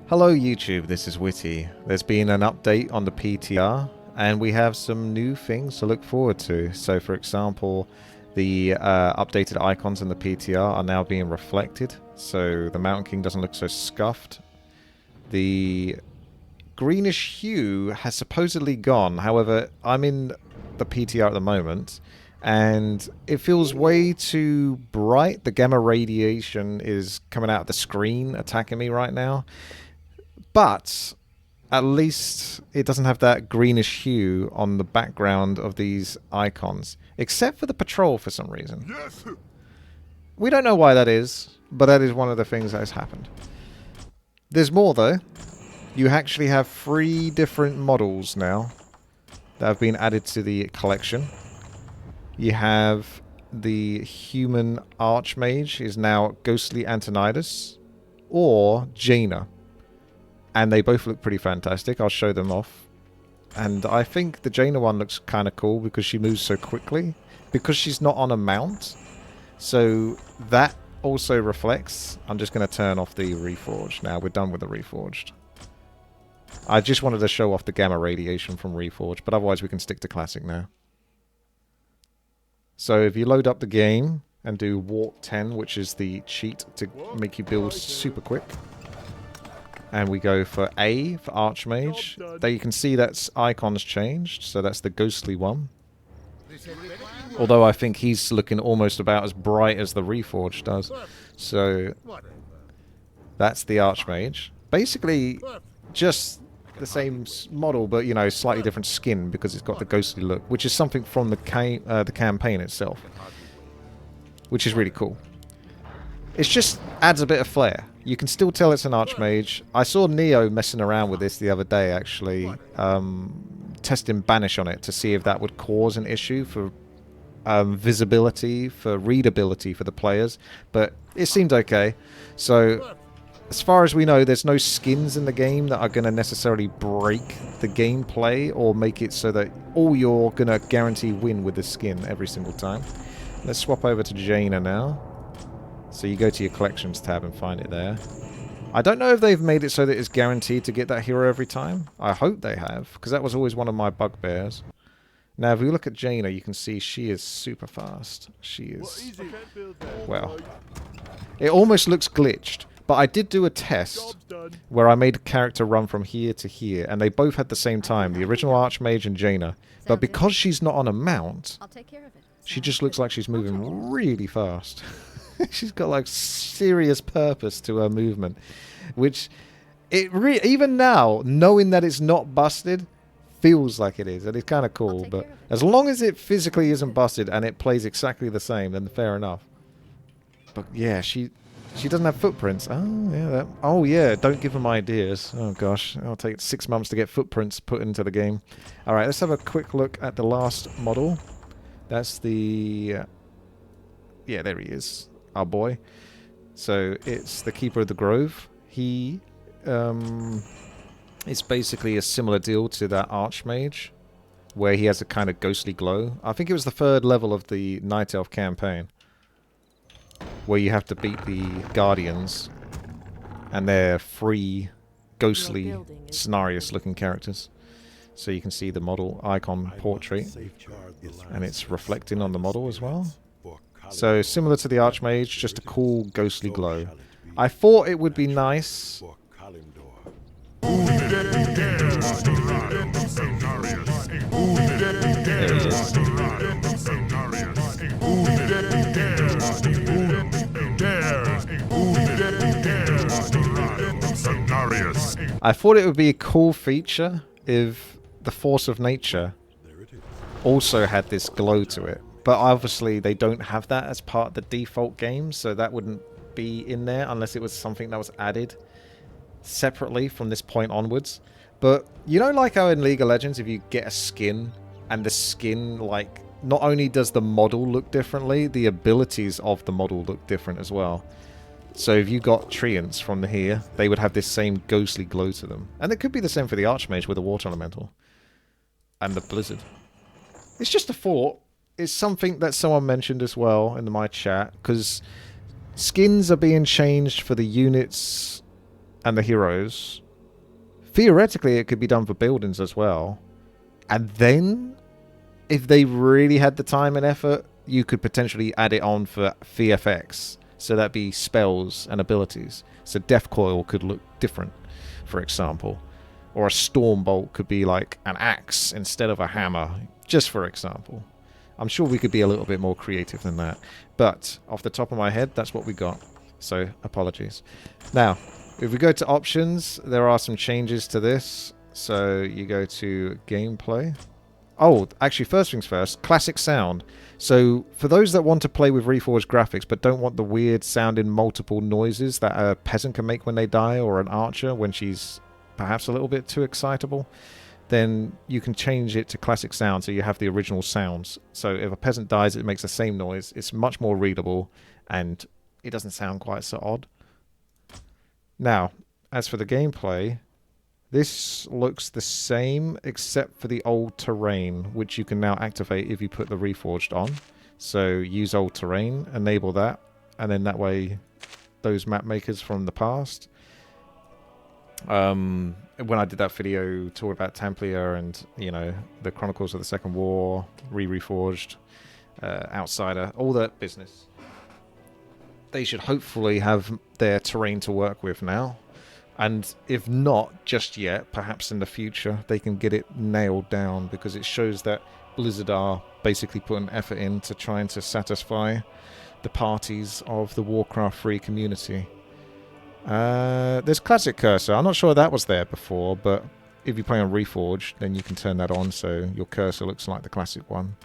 Hello YouTube, this is Witty. There's been an update on the PTR and we have some new things to look forward to. So for example, the updated icons in the PTR are now being reflected, so the Mountain King doesn't look so scuffed. The greenish hue has supposedly gone, however I'm in the PTR at the moment and it feels way too bright. The gamma radiation is coming out of the screen attacking me right now. But at least it doesn't have that greenish hue on the background of these icons. Except for the patrol for some reason. Yes. We don't know why that is, but that is one of the things that has happened. There's more though. You actually have 3 different models now that have been added to the collection. You have the human Archmage is now Ghostly Antonidas or Jaina. And they both look pretty fantastic. I'll show them off. And I think the Jaina one looks kind of cool because she moves so quickly. Because she's not on a mount. So that also reflects. I'm just going to turn off the Reforged now. We're done with the Reforged. I just wanted to show off the gamma radiation from Reforged. But otherwise we can stick to Classic now. So if you load up the game and do Warp 10, which is the cheat to make you build super quick. And we go for A for Archmage. There you can see that's icons changed, so that's the ghostly one. Although I think he's looking almost about as bright as the Reforged does. So that's the Archmage. Basically just the same model, but you know, slightly different skin because it's got the ghostly look, which is something from the campaign itself, which is really cool. It just adds a bit of flair. You can still tell it's an Archmage. I saw Neo messing around with this the other day, actually. Testing Banish on it to see if that would cause an issue for visibility, for readability for the players. But it seemed okay. So, as far as we know, there's no skins in the game that are going to necessarily break the gameplay or make it so that you're going to guarantee win with the skin every single time. Let's swap over to Jaina now. So you go to your collections tab and find it there. I don't know if they've made it so that it's guaranteed to get that hero every time. I hope they have, because that was always one of my bugbears. Now if we look at Jaina, you can see she is super fast. She is... well, it almost looks glitched. But I did do a test where I made a character run from here to here, and they both had the same time, the original Archmage and Jaina. But because she's not on a mount, she just looks like she's moving really fast. She's got like serious purpose to her movement, which even now, knowing that it's not busted, feels like it is, and it's kind of cool. But as long as it physically isn't busted and it plays exactly the same, then fair enough. But yeah, she doesn't have footprints. Oh yeah, don't give them ideas. Oh gosh, it'll take 6 months to get footprints put into the game. All right, let's have a quick look at the last model. That's the yeah, there he is. Our boy. So it's the Keeper of the Grove. He it's basically a similar deal to that Archmage, where he has a kind of ghostly glow. I think it was the 3rd level of the Night Elf campaign, where you have to beat the Guardians, and they're 3 ghostly, Cenarius looking characters. So you can see the model icon portrait, and it's reflecting on the model as well. So similar to the Archmage, just a cool ghostly glow. I thought it would be nice. There he is. I thought it would be a cool feature if the Force of Nature also had this glow to it. But obviously they don't have that as part of the default game, so that wouldn't be in there unless it was something that was added separately from this point onwards. But you know, like how in League of Legends, if you get a skin, and the skin, like, not only does the model look differently, the abilities of the model look different as well. So if you got Treants from here, they would have this same ghostly glow to them. And it could be the same for the Archmage with the Water Elemental. And the Blizzard. It's just a thought. It's something that someone mentioned as well in my chat, because skins are being changed for the units and the heroes. Theoretically, it could be done for buildings as well. And then, if they really had the time and effort, you could potentially add it on for VFX. So that'd be spells and abilities. So Death Coil could look different, for example. Or a Storm Bolt could be like an axe instead of a hammer, just for example. I'm sure we could be a little bit more creative than that. But, off the top of my head, that's what we got. So, apologies. Now, if we go to options, there are some changes to this. So, you go to gameplay. Oh, actually, first things first, classic sound. So, for those that want to play with reforged graphics but don't want the weird sounding multiple noises that a peasant can make when they die, or an archer when she's perhaps a little bit too excitable, then you can change it to classic sound so you have the original sounds. So if a peasant dies, it makes the same noise. It's much more readable and it doesn't sound quite so odd. Now, as for the gameplay, this looks the same except for the old terrain, which you can now activate if you put the reforged on. So use old terrain, enable that, and then that way those map makers from the past. When I did that video talking about Templiar and, you know, the Chronicles of the Second War, reforged, Outsider, all that business, they should hopefully have their terrain to work with now. And if not just yet, perhaps in the future they can get it nailed down, because it shows that Blizzard are basically putting effort into trying to satisfy the parties of the Warcraft 3 community. There's classic cursor. I'm not sure that was there before, but if you play on Reforged, then you can turn that on so your cursor looks like the classic one.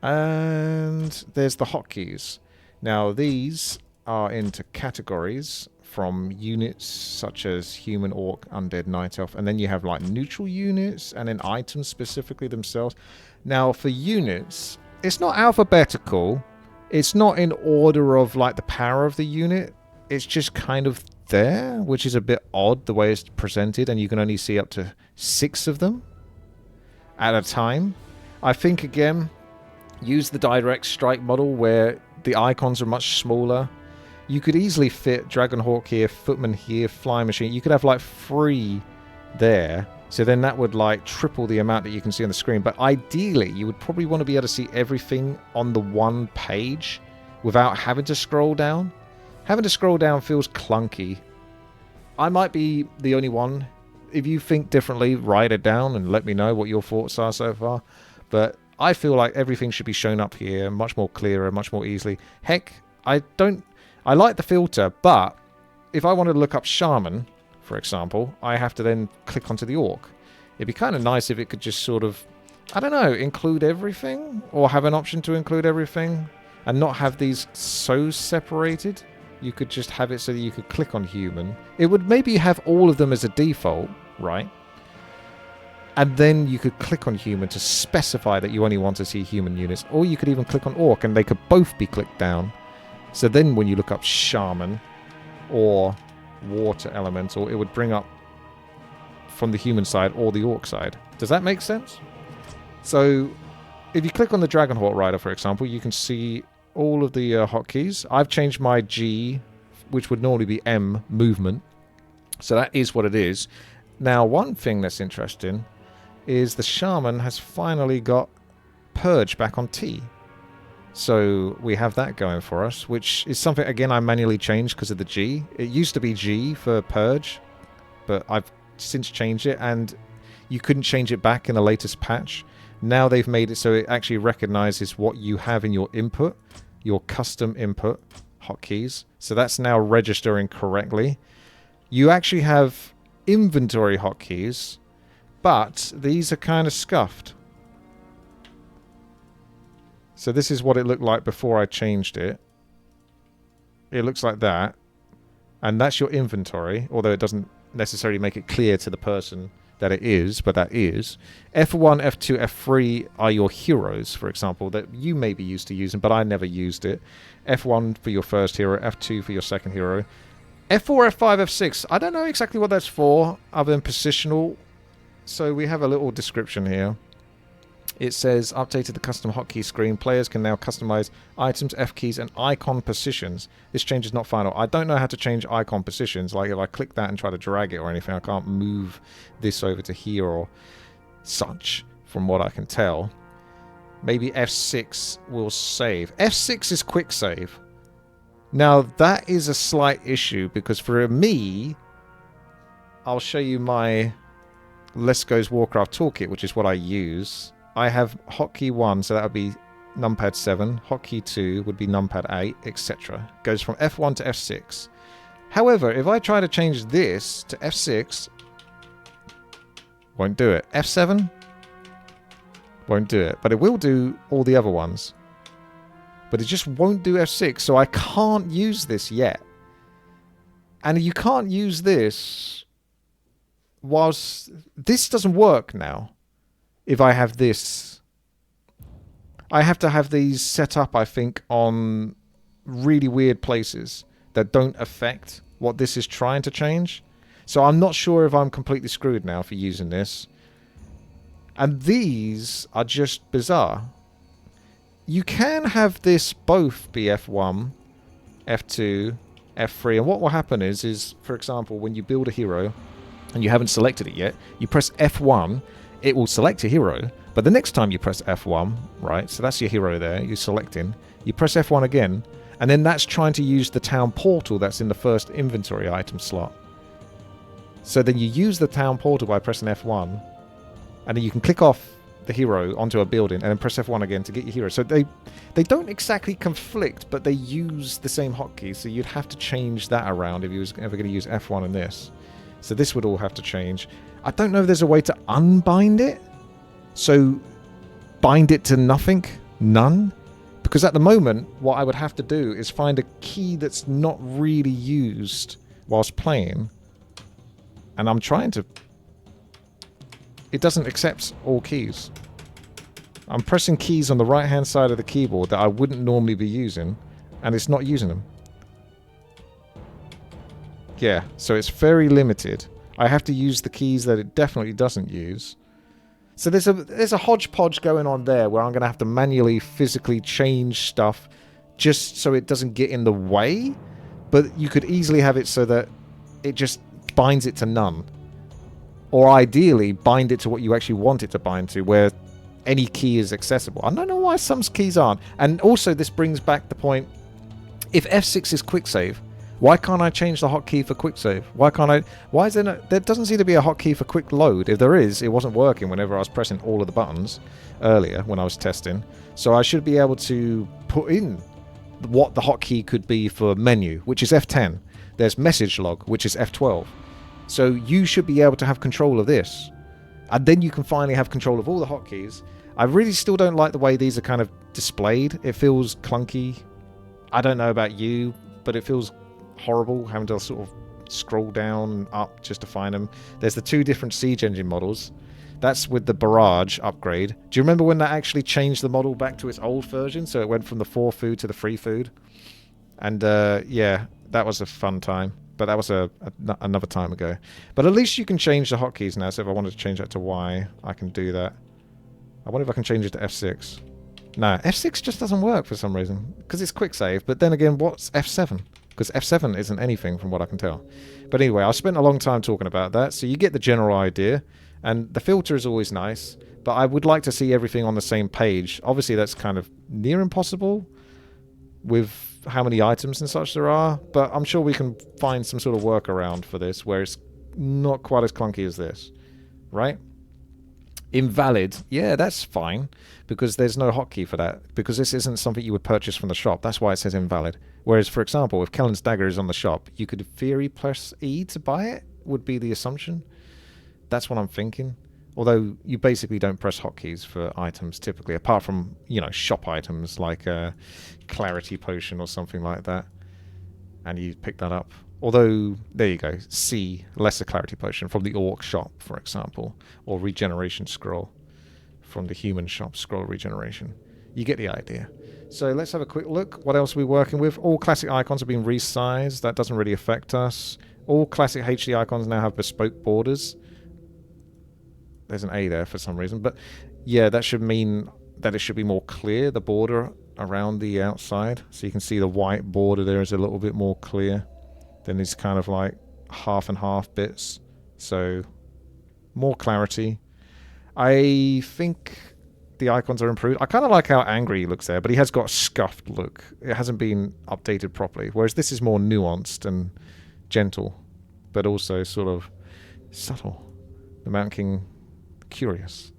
And there's the hotkeys. Now these are into categories from units such as human, orc, undead, night elf, and then you have like neutral units and then items specifically themselves. Now for units, it's not alphabetical. It's not in order of like the power of the unit. It's just kind of there, which is a bit odd the way it's presented, and you can only see up to 6 of them at a time. I think, again, use the direct strike model where the icons are much smaller. You could easily fit Dragonhawk here, Footman here, Flying Machine. You could have like 3 there, so then that would like triple the amount that you can see on the screen. But ideally, you would probably want to be able to see everything on the one page without having to scroll down. Having to scroll down feels clunky. I might be the only one. If you think differently, write it down and let me know what your thoughts are so far. But I feel like everything should be shown up here, much more clearer, much more easily. Heck, I like the filter, but if I wanted to look up Shaman, for example, I have to then click onto the orc. It'd be kind of nice if it could just sort of, I don't know, include everything, or have an option to include everything, and not have these so separated. You could just have it so that you could click on human. It would maybe have all of them as a default, right? And then you could click on human to specify that you only want to see human units. Or you could even click on orc and they could both be clicked down. So then when you look up shaman or water elemental, it would bring up from the human side or the orc side. Does that make sense? So if you click on the Dragonhawk Rider, for example, you can see all of the hotkeys. I've changed my G, which would normally be M, movement. So that is what it is. Now, one thing that's interesting is the Shaman has finally got Purge back on T. So we have that going for us, which is something, again, I manually changed because of the G. It used to be G for Purge, but I've since changed it, and you couldn't change it back in the latest patch. Now they've made it so it actually recognizes what you have in your input, your custom input hotkeys. So that's now registering correctly. You actually have inventory hotkeys, but these are kind of scuffed. So this is what it looked like before I changed it. It looks like that. And that's your inventory, although it doesn't necessarily make it clear to the person that it is, but that is. F1, F2, F3 are your heroes, for example, that you may be used to using, but I never used it. F1 for your first hero, F2 for your second hero. F4, F5, F6, I don't know exactly what that's for, other than positional. So we have a little description here. It says, updated the custom hotkey screen. Players can now customize items, F keys, and icon positions. This change is not final. I don't know how to change icon positions. Like, if I click that and try to drag it or anything, I can't move this over to here or such, from what I can tell. Maybe F6 will save. F6 is quick save. Now, that is a slight issue, because for me, I'll show you my Let's Go's Warcraft toolkit, which is what I use. I have hotkey 1, so that would be numpad 7. Hotkey 2 would be numpad 8, etc. Goes from F1 to F6. However, if I try to change this to F6, won't do it. F7, won't do it. But it will do all the other ones. But it just won't do F6, so I can't use this yet. And you can't use this whilst... This doesn't work now. If I have this, I have to have these set up, I think, on really weird places that don't affect what this is trying to change. So I'm not sure if I'm completely screwed now for using this. And these are just bizarre. You can have this both be F1, F2, F3. And what will happen is, for example, when you build a hero and you haven't selected it yet, you press F1, it will select your hero, but the next time you press F1, right, so that's your hero there, you're selecting, you press F1 again, and then that's trying to use the town portal that's in the first inventory item slot. So then you use the town portal by pressing F1, and then you can click off the hero onto a building, and then press F1 again to get your hero. So they don't exactly conflict, but they use the same hotkey, so you'd have to change that around if you was ever going to use F1 in this. So this would all have to change. I don't know if there's a way to unbind it. So bind it to nothing, none. Because at the moment, what I would have to do is find a key that's not really used whilst playing. And I'm trying to... It doesn't accept all keys. I'm pressing keys on the right-hand side of the keyboard that I wouldn't normally be using, and it's not using them. Yeah, so it's very limited. I have to use the keys that it definitely doesn't use. So there's a hodgepodge going on there where I'm going to have to manually, physically change stuff just so it doesn't get in the way. But you could easily have it so that it just binds it to none. Or ideally, bind it to what you actually want it to bind to, where any key is accessible. I don't know why some keys aren't. And also, this brings back the point, if F6 is quick save, why can't I change the hotkey for quick save? Why can't I... Why is there no... There doesn't seem to be a hotkey for quick load. If there is, it wasn't working whenever I was pressing all of the buttons earlier when I was testing. So I should be able to put in what the hotkey could be for menu, which is F10. There's message log, which is F12. So you should be able to have control of this. And then you can finally have control of all the hotkeys. I really still don't like the way these are kind of displayed. It feels clunky. I don't know about you, but it feels horrible having to sort of scroll down and up just to find them. There's the two different siege engine models. That's with the barrage upgrade. Do you remember when that actually changed the model back to its old version? So it went from the 4 food to the 3 food. And yeah, that was a fun time. But that was another time ago. But at least you can change the hotkeys now. So if I wanted to change that to Y, I can do that. I wonder if I can change it to F6. No, F6 just doesn't work for some reason. Because it's quick save. But then again, what's F7? Because F7 isn't anything from what I can tell. But anyway, I spent a long time talking about that. So you get the general idea. And the filter is always nice. But I would like to see everything on the same page. Obviously, that's kind of near impossible with how many items and such there are. But I'm sure we can find some sort of workaround for this where it's not quite as clunky as this. Right? Invalid. Yeah, that's fine. Because there's no hotkey for that. Because this isn't something you would purchase from the shop. That's why it says invalid. Whereas, for example, if Kellen's Dagger is on the shop, you could in theory press E to buy it, would be the assumption. That's what I'm thinking. Although you basically don't press hotkeys for items typically, apart from, you know, shop items like a Clarity Potion or something like that. And you pick that up. Although, there you go, C, Lesser Clarity Potion from the Orc shop, for example. Or Regeneration Scroll from the Human shop, Scroll Regeneration. You get the idea. So let's have a quick look. What else are we working with? All classic icons have been resized. That doesn't really affect us. All classic HD icons now have bespoke borders. There's an A there for some reason. But Yeah, that should mean that it should be more clear, the border around the outside. So you can see the white border there is a little bit more clear than these kind of like half and half bits. So more clarity. I think the icons are improved. I kind of like how angry he looks there, but he has got a scuffed look. It hasn't been updated properly, whereas this is more nuanced and gentle, but also sort of subtle. The Mountain King, curious.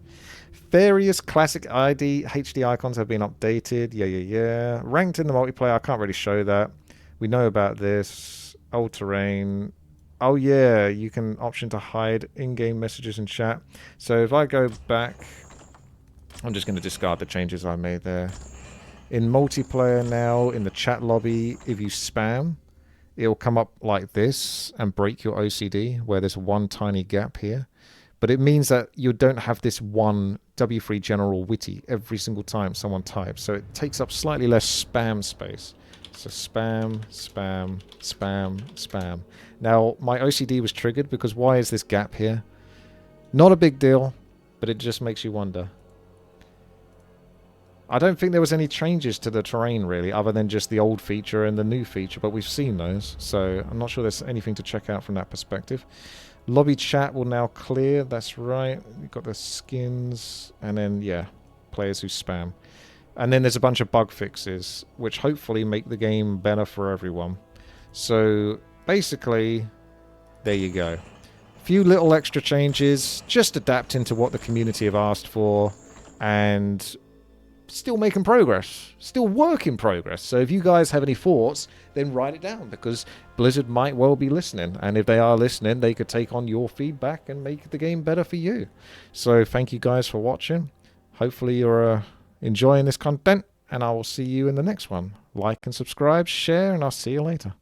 Various classic ID HD icons have been updated. Yeah. Ranked in the multiplayer, I can't really show that. We know about this. Old terrain. Oh yeah, you can option to hide in-game messages and chat. So if I go back, I'm just going to discard the changes I made there. In multiplayer now, in the chat lobby, if you spam, it'll come up like this and break your OCD, where there's one tiny gap here. But it means that you don't have this one W3 general witty every single time someone types. So it takes up slightly less spam space. So spam. Now, my OCD was triggered because why is this gap here? Not a big deal, but it just makes you wonder. I don't think there was any changes to the terrain, really, other than just the old feature and the new feature, but we've seen those, so I'm not sure there's anything to check out from that perspective. Lobby chat will now clear, that's right. You've got the skins, and then, yeah, players who spam. And then there's a bunch of bug fixes, which hopefully make the game better for everyone. So, basically, there you go. A few little extra changes, just adapting to what the community have asked for, and still making progress, still work in progress. So if you guys have any thoughts, then write it down, because Blizzard might well be listening, and if they are listening, they could take on your feedback and make the game better for you. So thank you guys for watching. Hopefully you're enjoying this content, and I will see you in the next one. Like and subscribe, share, and I'll see you later.